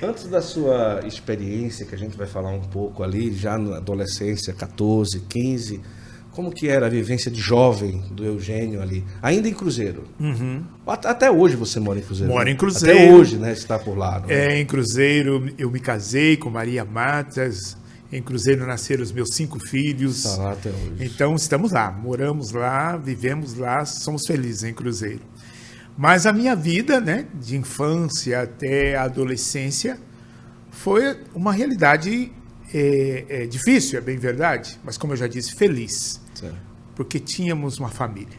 Antes da sua experiência, que a gente vai falar um pouco ali, já na adolescência, 14, 15, como que era a vivência de jovem do Eugênio ali? Ainda em Cruzeiro? Uhum. Até hoje você mora em Cruzeiro? Moro né? em Cruzeiro. Até hoje, né? Você está por lá. Não é? Em Cruzeiro eu me casei com Maria Matas. Em Cruzeiro nasceram os meus 5 filhos. Está lá até hoje. Então estamos lá, moramos lá, vivemos lá, somos felizes em Cruzeiro. Mas a minha vida, né, de infância até a adolescência, foi uma realidade difícil, é bem verdade, mas como eu já disse, feliz, Certo. porque tínhamos uma família.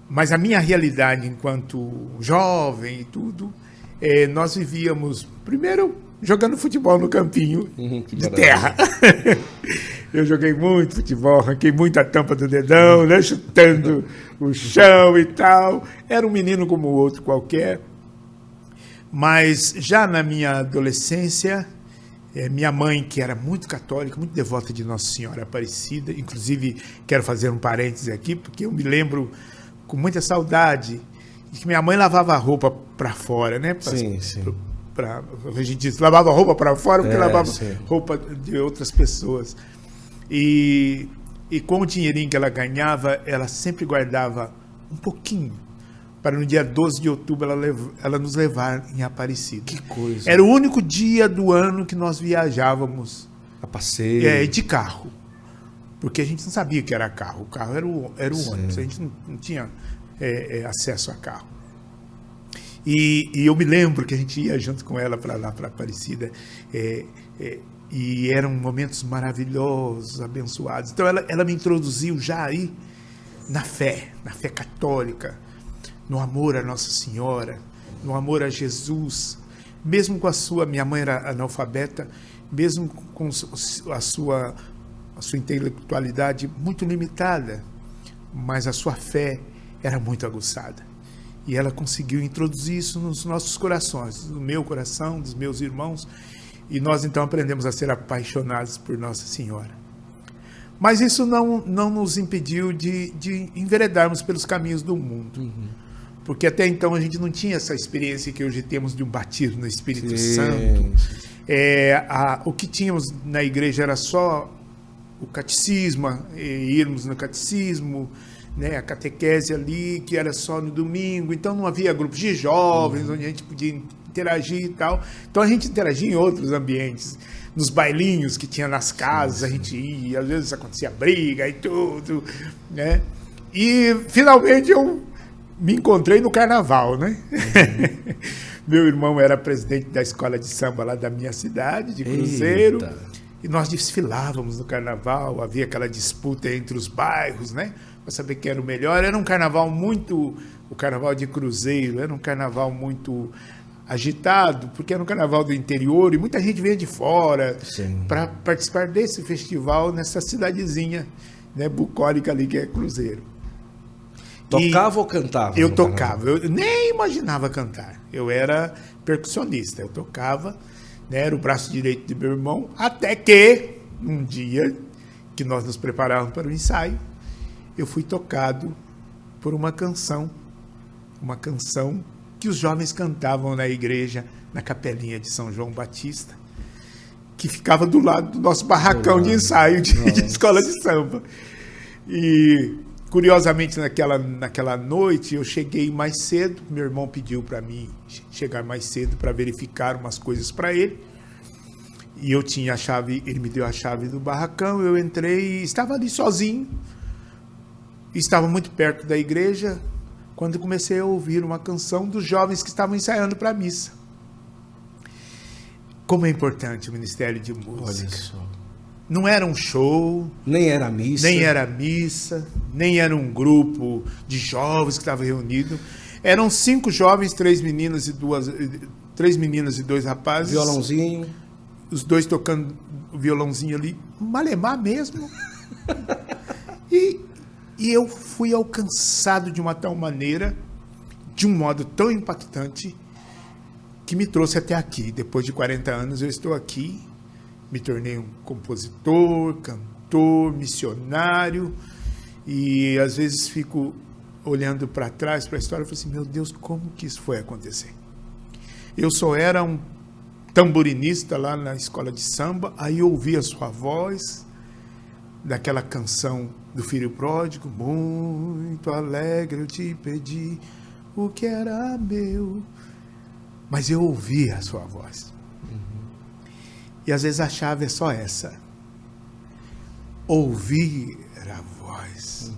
Mas a minha realidade enquanto jovem e tudo, nós vivíamos, primeiro, jogando futebol no campinho de terra. Eu joguei muito futebol, arranquei muita tampa do dedão, né, chutando o chão e tal. Era um menino como o outro qualquer. Mas já na minha adolescência, minha mãe, que era muito católica, muito devota de Nossa Senhora Aparecida, inclusive quero fazer um parêntese aqui, porque eu me lembro com muita saudade de que minha mãe lavava a roupa para fora, né? Sim. A gente diz, lavava roupa para fora porque lavava sim. roupa de outras pessoas. E com o dinheirinho que ela ganhava, ela sempre guardava um pouquinho para no dia 12 de outubro ela nos levar em Aparecida. Que coisa. Era o único dia do ano que nós viajávamos A passeio. de carro. Porque a gente não sabia que era carro. O carro era o ônibus. A gente não tinha acesso a carro. E eu me lembro que a gente ia junto com ela para lá, para Aparecida. E eram momentos maravilhosos, abençoados. Então ela me introduziu já aí na fé católica, no amor a Nossa Senhora, no amor a Jesus. Mesmo com minha mãe era analfabeta, mesmo com a sua intelectualidade muito limitada, mas a sua fé era muito aguçada. E ela conseguiu introduzir isso nos nossos corações, no meu coração, dos meus irmãos. E nós então aprendemos a ser apaixonados por Nossa Senhora. Mas isso não nos impediu de enveredarmos pelos caminhos do mundo. Uhum. Porque até então a gente não tinha essa experiência que hoje temos de um batismo no Espírito Santo. O que tínhamos na igreja era só o catecismo, irmos no catecismo, né, a catequese ali, que era só no domingo. Então não havia grupos de jovens onde a gente podia interagir e tal. Então a gente interagia em outros ambientes, nos bailinhos que tinha nas casas, a gente ia, às vezes acontecia briga e tudo, né? E finalmente eu me encontrei no carnaval, né? Uhum. Meu irmão era presidente da escola de samba lá da minha cidade, de Cruzeiro. Eita. E nós desfilávamos no carnaval, havia aquela disputa entre os bairros, né? Para saber quem era o melhor. Era um carnaval o carnaval de Cruzeiro, era um carnaval muito agitado, porque era um carnaval do interior e muita gente veio de fora para participar desse festival nessa cidadezinha, né, bucólica ali que é Cruzeiro. Tocava ou cantava? Eu tocava, eu nem imaginava cantar. Eu era percussionista, eu tocava, né, era o braço direito de meu irmão, até que um dia que nós nos preparávamos para o ensaio, eu fui tocado por uma canção que os jovens cantavam na igreja, na capelinha de São João Batista, que ficava do lado do nosso barracão de ensaio de escola de samba. E, curiosamente, naquela noite, eu cheguei mais cedo, meu irmão pediu para mim chegar mais cedo para verificar umas coisas para ele, e eu tinha a chave, ele me deu a chave do barracão, eu entrei e estava ali sozinho, estava muito perto da igreja, quando comecei a ouvir uma canção dos jovens que estavam ensaiando para a missa. Como é importante o Ministério de Música. Olha só. Não era um show. Nem era missa. Nem era um grupo de jovens que estava reunido. Eram 5 jovens, 3 meninas e 2 rapazes. Violãozinho. Os 2 tocando o violãozinho ali. Malemar mesmo. E eu fui alcançado de uma tal maneira, de um modo tão impactante, que me trouxe até aqui. Depois de 40 anos eu estou aqui, me tornei um compositor, cantor, missionário, e às vezes fico olhando para trás, para a história, e falo assim, meu Deus, como que isso foi acontecer? Eu só era um tamborinista lá na escola de samba, aí eu ouvi a sua voz, daquela canção do Filho Pródigo, muito alegre eu te pedi o que era meu, mas eu ouvi a sua voz. E às vezes a chave é só essa, ouvir a voz,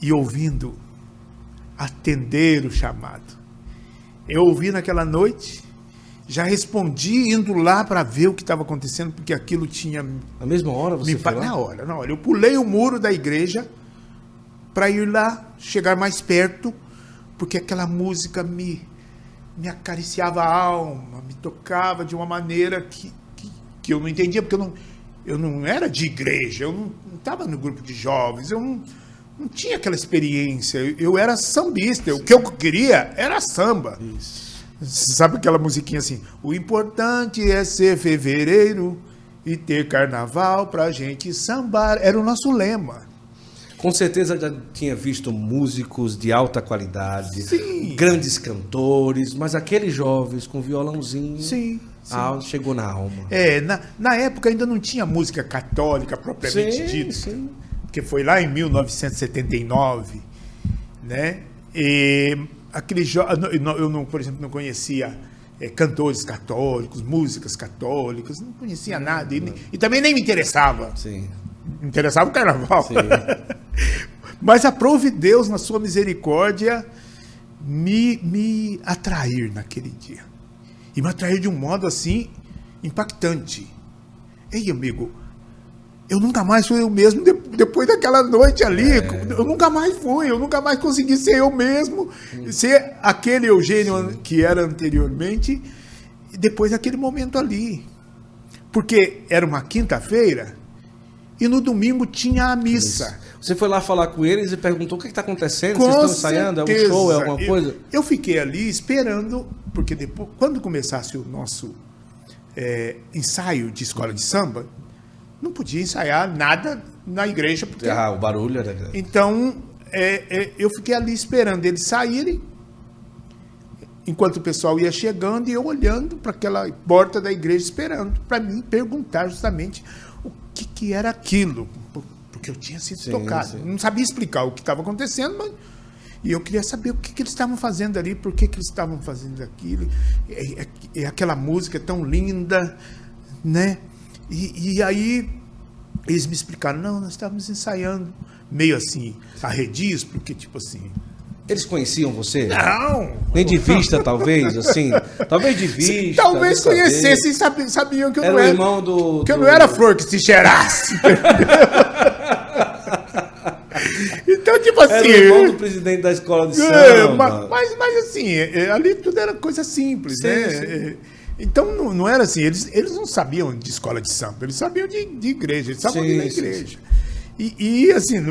e ouvindo, atender o chamado. Eu ouvi naquela noite, já respondi indo lá para ver o que estava acontecendo, porque aquilo tinha... Na mesma hora você foi lá? Na hora. Eu pulei o muro da igreja para ir lá, chegar mais perto, porque aquela música me acariciava a alma, me tocava de uma maneira que eu não entendia, porque eu não era de igreja, eu não estava no grupo de jovens, eu não tinha aquela experiência, eu era sambista, o que eu queria era samba. Isso. Sabe aquela musiquinha assim? O importante é ser fevereiro e ter carnaval pra gente sambar. Era o nosso lema. Com certeza já tinha visto músicos de alta qualidade, Sim. grandes cantores, mas aqueles jovens com violãozinho, Sim. chegou na alma. Na época ainda não tinha música católica propriamente dita. Sim. Porque foi lá em 1979, né? E eu não, por exemplo, não conhecia cantores católicos, músicas católicas, não conhecia nada. E também nem me interessava. Sim. Me interessava o carnaval. Sim. Mas aprove Deus, na sua misericórdia, me atrair naquele dia. E me atrair de um modo assim impactante. Ei, amigo, eu nunca mais fui eu mesmo depois daquela noite ali. Eu nunca mais consegui ser eu mesmo, ser aquele Eugênio que era anteriormente, e depois daquele momento ali. Porque era uma quinta-feira e no domingo tinha a missa. Isso. Você foi lá falar com eles e perguntou o que está acontecendo? Com Vocês estão ensaiando? É um show? É alguma coisa? Eu fiquei ali esperando, porque depois, quando começasse o nosso ensaio de escola de samba, não podia ensaiar nada na igreja. Porque... o barulho era grande. Então, eu fiquei ali esperando eles saírem, enquanto o pessoal ia chegando, e eu olhando para aquela porta da igreja, esperando, para mim perguntar justamente o que era aquilo, porque eu tinha sido tocado. Sim. Não sabia explicar o que estava acontecendo, mas... E eu queria saber o que eles estavam fazendo ali, por que eles estavam fazendo aquilo. Aquela música tão linda, né? E aí eles me explicaram, não, nós estávamos ensaiando, meio assim, arredios, porque tipo assim... Eles conheciam você? Não! Nem de vista, talvez, assim? Talvez de vista. Talvez conhecessem, sabiam que eu era não era... o irmão do... Que eu não era flor que se cheirasse. Então, tipo assim... Era o irmão do presidente da escola de samba. Mas assim, ali tudo era coisa simples, né? Sim. Então, não era assim, eles não sabiam de escola de samba, eles sabiam de igreja, eles estavam ali na igreja. E assim,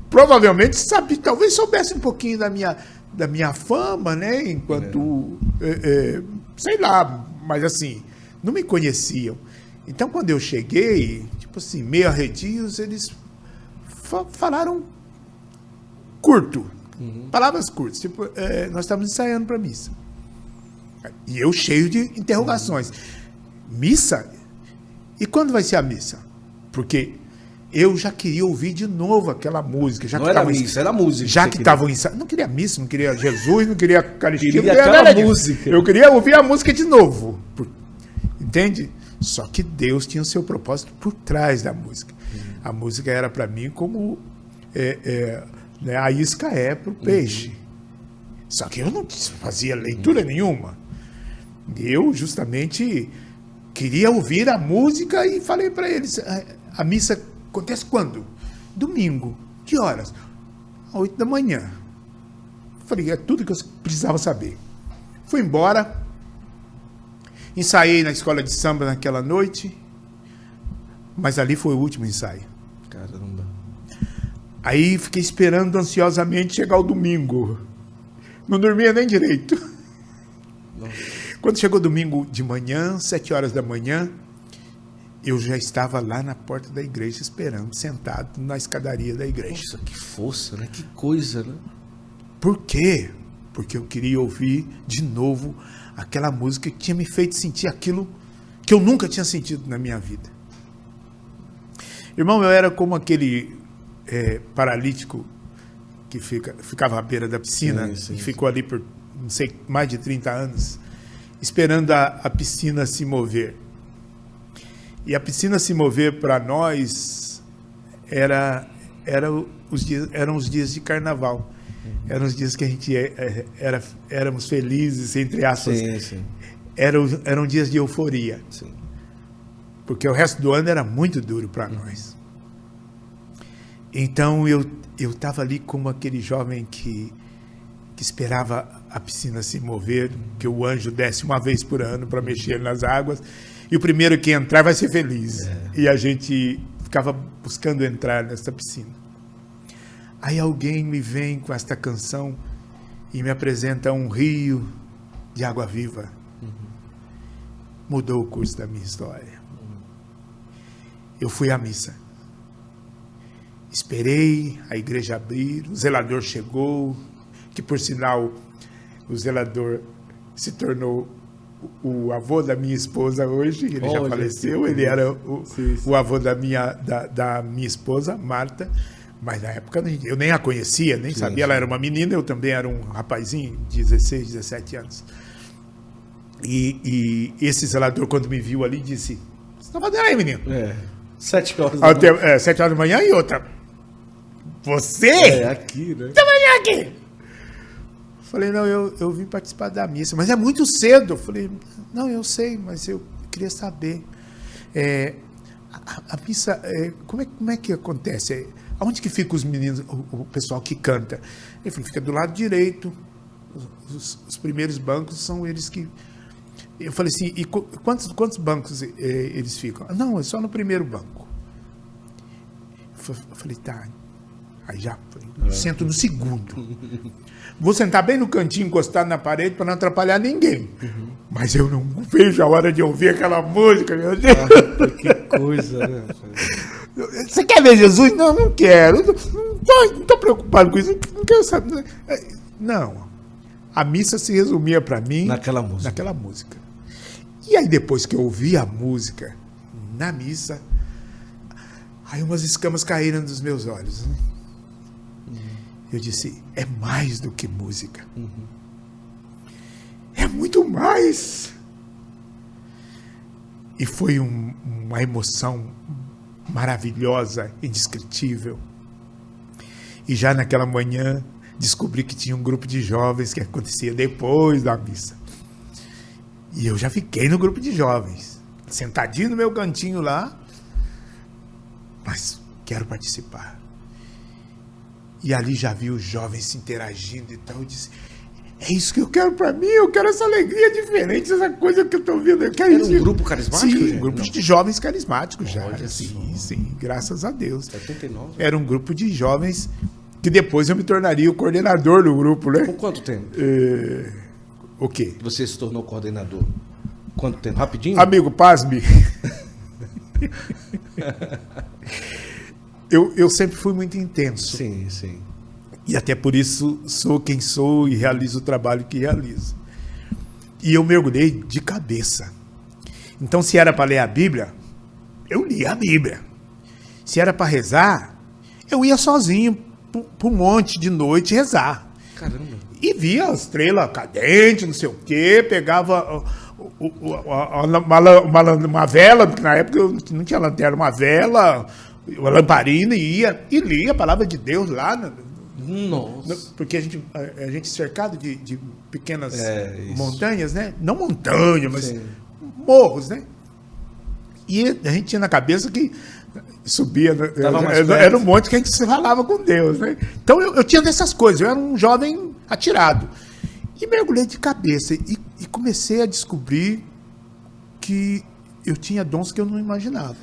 provavelmente talvez soubessem um pouquinho da minha fama, né? Enquanto, sei lá, mas assim, não me conheciam. Então, quando eu cheguei, tipo assim, meio arredios, eles falaram curto, palavras curtas, tipo, nós estamos ensaiando para missa. E eu cheio de interrogações. Missa? E quando vai ser a missa? Porque eu já queria ouvir de novo aquela música. Já não que era tava, missa, era música. Já que estavam ensaiando. Não queria missa, não queria Jesus, não queria Eucaristia. Queria não queria aquela música. Eu queria ouvir a música de novo. Entende? Só que Deus tinha o seu propósito por trás da música. A música era para mim como né, a isca é para o peixe. Só que eu não fazia leitura nenhuma. Eu justamente queria ouvir a música e falei para eles, a missa acontece quando? Domingo. Que horas? 8 da manhã. Falei, é tudo que eu precisava saber. Fui embora, ensaiei na escola de samba naquela noite, mas ali foi o último ensaio. Caramba. Aí fiquei esperando ansiosamente chegar o domingo. Não dormia nem direito. Nossa. Quando chegou domingo de manhã, 7 horas da manhã, eu já estava lá na porta da igreja esperando, sentado na escadaria da igreja. Nossa, que força, né? Que coisa, né? Por quê? porque eu queria ouvir de novo aquela música que tinha me feito sentir aquilo que eu nunca tinha sentido na minha vida. Irmão, eu era como aquele paralítico que ficava à beira da piscina e ficou ali por, não sei, mais de 30 anos, esperando a piscina se mover. E a piscina se mover para nós eram os dias de carnaval. Eram os dias que a gente éramos felizes, entre aspas. Sim. Eram dias de euforia. Sim. Porque o resto do ano era muito duro para nós. Então eu estava ali como aquele jovem que esperava a piscina se mover, que o anjo desce uma vez por ano para mexer nas águas, e o primeiro que entrar vai ser feliz. E a gente ficava buscando entrar nessa piscina. Aí alguém me vem com esta canção e me apresenta um rio de água viva. Mudou o curso da minha história. Eu fui à missa. Esperei a igreja abrir, o zelador chegou, que por sinal o zelador se tornou o avô da minha esposa hoje, ele já faleceu, ele era o avô da minha esposa, Marta, mas na época eu nem a conhecia, nem sabia, ela era uma menina, eu também era um rapazinho de 16, 17 anos. E esse zelador, quando me viu ali, disse: "Você está fazendo aí, menino?" 7 horas da manhã. 7 horas da manhã e outra. Você? Aqui, né? Tá manhã aqui? Falei, não, eu vim participar da missa, mas é muito cedo. Eu falei, não, eu sei, mas eu queria saber. A missa, como é que acontece? Aonde que ficam os meninos, o pessoal que canta? Ele falou, fica do lado direito. Os primeiros bancos são eles que... Eu falei assim, e quantos bancos eles ficam? Não, é só no primeiro banco. Eu falei, tá. Aí já sento no segundo. Vou sentar bem no cantinho, encostado na parede, para não atrapalhar ninguém. Mas eu não vejo a hora de ouvir aquela música, meu Deus. Que coisa, né? Você quer ver Jesus? Não, não quero. Não estou preocupado com isso. Não quero saber. Não. A missa se resumia para mim naquela música. E aí, depois que eu ouvi a música na missa, aí umas escamas caíram dos meus olhos. Né? Eu disse, é mais do que música. É muito mais. E foi uma emoção maravilhosa, indescritível. E já naquela manhã, descobri que tinha um grupo de jovens que acontecia depois da missa. E eu já fiquei no grupo de jovens, sentadinho no meu cantinho lá, mas quero participar. E ali já vi os jovens se interagindo e tal. Eu disse, é isso que eu quero para mim, eu quero essa alegria diferente, essa coisa que eu estou vendo. Era um grupo carismático? Sim, um grupo de jovens carismáticos já. Sim, graças a Deus. 79? Era um grupo de jovens que depois eu me tornaria o coordenador do grupo, né? Com quanto tempo? O quê? Você se tornou coordenador? Quanto tempo? Rapidinho? Amigo, pasme. Eu sempre fui muito intenso. Sim. E até por isso sou quem sou e realizo o trabalho que realizo. E eu mergulhei de cabeça. Então, se era para ler a Bíblia, eu lia a Bíblia. Se era para rezar, eu ia sozinho para um monte de noite rezar. Caramba. E via as estrelas cadentes, não sei o quê, pegava uma vela, porque na época eu não tinha lanterna, uma vela, uma lamparina, e lia a palavra de Deus lá. Nossa. Porque a gente cercado de pequenas montanhas, né? Não montanha, mas morros, né? E a gente tinha na cabeça que subia, era um monte que a gente falava com Deus, né? Então eu tinha dessas coisas, eu era um jovem atirado. E mergulhei de cabeça e comecei a descobrir que eu tinha dons que eu não imaginava.